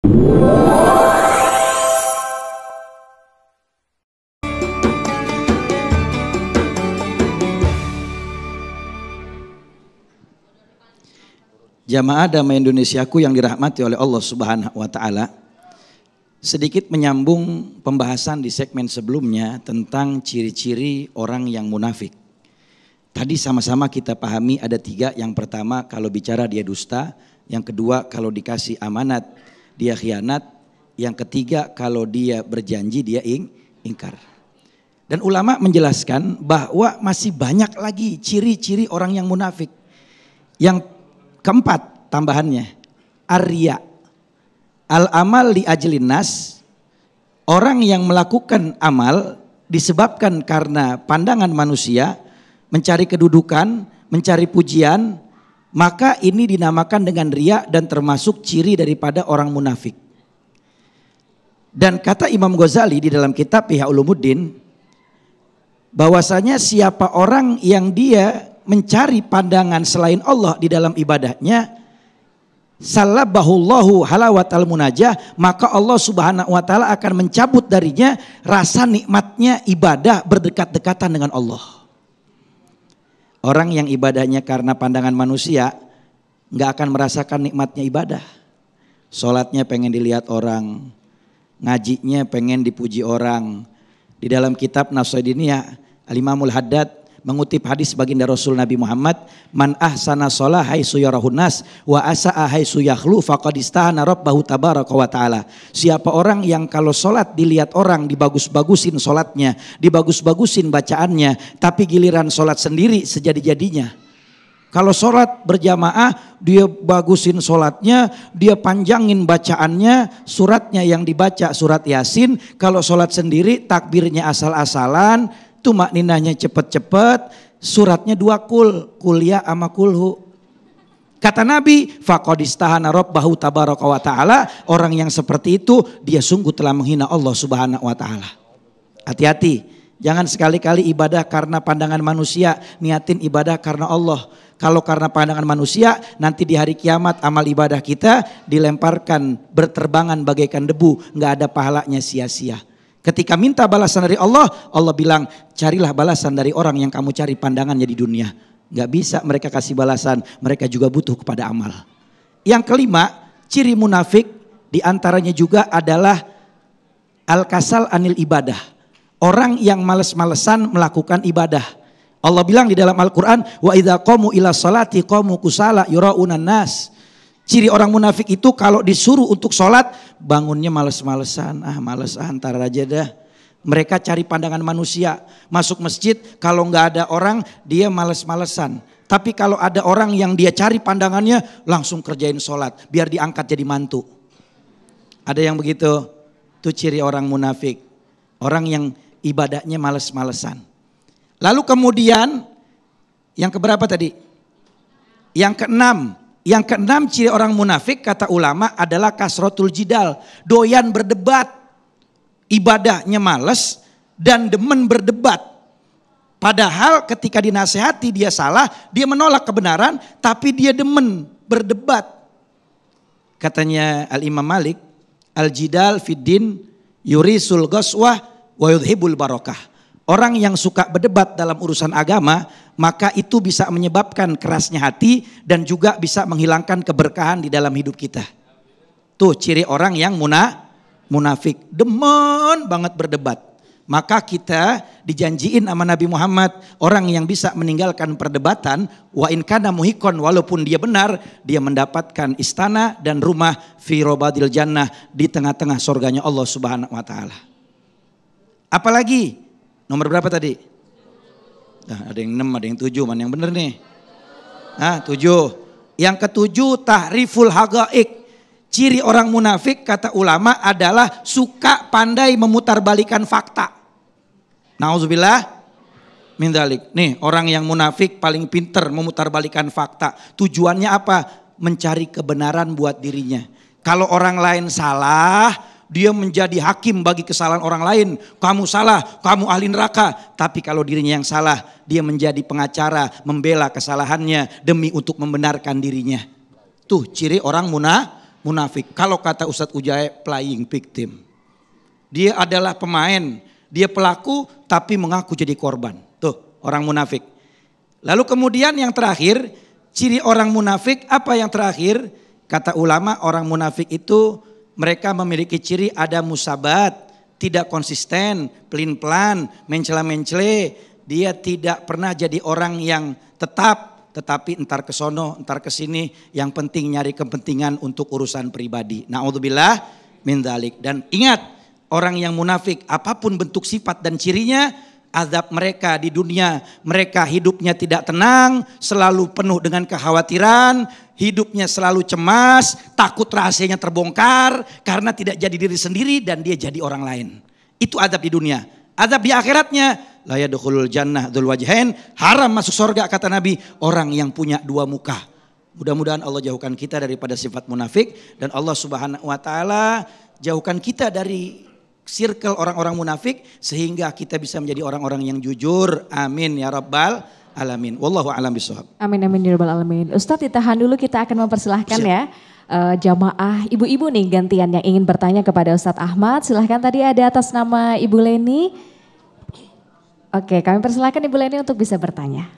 Jamaah Damai Indonesiaku yang dirahmati oleh Allah Subhanahu wa taala. Sedikit menyambung pembahasan di segmen sebelumnya tentang ciri-ciri orang yang munafik. Tadi sama-sama kita pahami ada 3. Yang pertama, kalau bicara dia dusta. Yang kedua, kalau dikasih amanat dia khianat. Yang ketiga, kalau dia berjanji dia ingkar. Dan ulama menjelaskan bahwa masih banyak lagi ciri-ciri orang yang munafik. Yang keempat tambahannya, ar-riya, al-amal li ajlin nas, orang yang melakukan amal disebabkan karena pandangan manusia, mencari kedudukan, mencari pujian, maka ini dinamakan dengan riya dan termasuk ciri daripada orang munafik. Dan kata Imam Ghazali di dalam kitab Ihya Ulumuddin, bahwasanya siapa orang yang dia mencari pandangan selain Allah di dalam ibadahnya, salabahullahu halawatal munajah, maka Allah Subhanahu wa taala akan mencabut darinya rasa nikmatnya ibadah berdekat-dekatan dengan Allah. Orang yang ibadahnya karena pandangan manusia nggak akan merasakan nikmatnya ibadah. Sholatnya pengen dilihat orang, ngajinya pengen dipuji orang. Di dalam kitab Nasaiddiniyah, Al-Imamul Haddad mengutip hadis baginda Rasul Nabi Muhammad, man ahsana sholah haitsu yarahun nas wa asa'a haitsu yakhlu faqad istahana rabbahu tabaraka wa ta'ala. Siapa orang yang kalau sholat dilihat orang dibagus-bagusin sholatnya, dibagus-bagusin bacaannya, tapi giliran sholat sendiri sejadi-jadinya. Kalau sholat berjamaah dia bagusin sholatnya, dia panjangin bacaannya, suratnya yang dibaca surat Yasin. Kalau sholat sendiri takbirnya asal-asalan, tumak ninahnya cepet-cepet, suratnya 2 kuliah sama kulhu. Kata Nabi, faqad istahana rabbahu tabaraka wa ta'ala, orang yang seperti itu dia sungguh telah menghina Allah Subhanahu wa taala. Hati-hati, jangan sekali-kali ibadah karena pandangan manusia, niatin ibadah karena Allah. Kalau karena pandangan manusia, nanti di hari kiamat amal ibadah kita dilemparkan berterbangan bagaikan debu, nggak ada pahalanya, sia-sia. Ketika minta balasan dari Allah, Allah bilang carilah balasan dari orang yang kamu cari pandangannya di dunia. Gak bisa mereka kasih balasan, mereka juga butuh kepada amal. Yang kelima, ciri munafik diantaranya juga adalah al-kasal anil ibadah. Orang yang males-malesan melakukan ibadah. Allah bilang di dalam Al-Quran, wa idza qamu ila sholati qamu kusala yura'unan nas. Ciri orang munafik itu kalau disuruh untuk sholat bangunnya males-malesan, males ntar aja dah. Mereka cari pandangan manusia. Masuk masjid kalau nggak ada orang dia males-malesan. Tapi kalau ada orang yang dia cari pandangannya langsung kerjain sholat biar diangkat jadi mantu. Ada yang begitu? Itu ciri orang munafik. Orang yang ibadahnya males-malesan. Lalu kemudian yang keberapa tadi? Yang keenam. Yang keenam ciri orang munafik kata ulama adalah kasrotul jidal. Doyan berdebat. Ibadahnya males dan demen berdebat. Padahal ketika dinasehati dia salah, dia menolak kebenaran, tapi dia demen berdebat. Katanya Al-Imam Malik, al-jidal fiddin yurisul ghaswah wa yudhibul barakah. Orang yang suka berdebat dalam urusan agama, maka itu bisa menyebabkan kerasnya hati dan juga bisa menghilangkan keberkahan di dalam hidup kita. Tuh ciri orang yang munafik, demen banget berdebat. Maka kita dijanjiin sama Nabi Muhammad, orang yang bisa meninggalkan perdebatan, wa in kana muhikon, walaupun dia benar, dia mendapatkan istana dan rumah fi robadil jannah, di tengah-tengah surganya Allah Subhanahu wa taala. Apalagi? Nomor berapa tadi? Nah, ada yang 6, ada yang 7, mana yang benar nih? 7. Yang ketujuh tahriful haqa'iq. Ciri orang munafik kata ulama adalah suka pandai memutarbalikan fakta. Nauzubillah min dzalik. Nih, orang yang munafik paling pinter memutarbalikan fakta. Tujuannya apa? Mencari kebenaran buat dirinya. Kalau orang lain salah, dia menjadi hakim bagi kesalahan orang lain. Kamu salah, kamu ahli neraka. Tapi kalau dirinya yang salah, dia menjadi pengacara, membela kesalahannya demi untuk membenarkan dirinya. Tuh ciri orang munafik. Kalau kata Ustadz Ujaya, playing victim. Dia adalah pemain, dia pelaku tapi mengaku jadi korban. Tuh orang munafik. Lalu kemudian yang terakhir, ciri orang munafik apa yang terakhir? Kata ulama orang munafik itu mereka memiliki ciri ada musabat, tidak konsisten, pelin-pelan, mencela-mencele. Dia tidak pernah jadi orang yang tetap, tetapi entar ke sono, entar ke sini, yang penting nyari kepentingan untuk urusan pribadi. Na'udzubillah min dzalik. Dan ingat, orang yang munafik apapun bentuk sifat dan cirinya, azab mereka di dunia, mereka hidupnya tidak tenang, selalu penuh dengan kekhawatiran, hidupnya selalu cemas, takut rahasianya terbongkar karena tidak jadi diri sendiri dan dia jadi orang lain. Itu azab di dunia. Azab di akhiratnya, la yadkhulul jannah dzul wajhain, haram masuk surga kata Nabi orang yang punya dua muka. Mudah-mudahan Allah jauhkan kita daripada sifat munafik dan Allah Subhanahu wa taala jauhkan kita dari circle orang-orang munafik sehingga kita bisa menjadi orang-orang yang jujur. Amin ya rabbal alamin. Wallahu a'lam bishawab. Amin amin ya rabbal alamin. Ustadz ditahan dulu, kita akan mempersilahkan ya jamaah ibu-ibu nih gantian yang ingin bertanya kepada Ustadz Ahmad. Silahkan, tadi ada atas nama Ibu Leni. Oke, kami persilahkan Ibu Leni untuk bisa bertanya.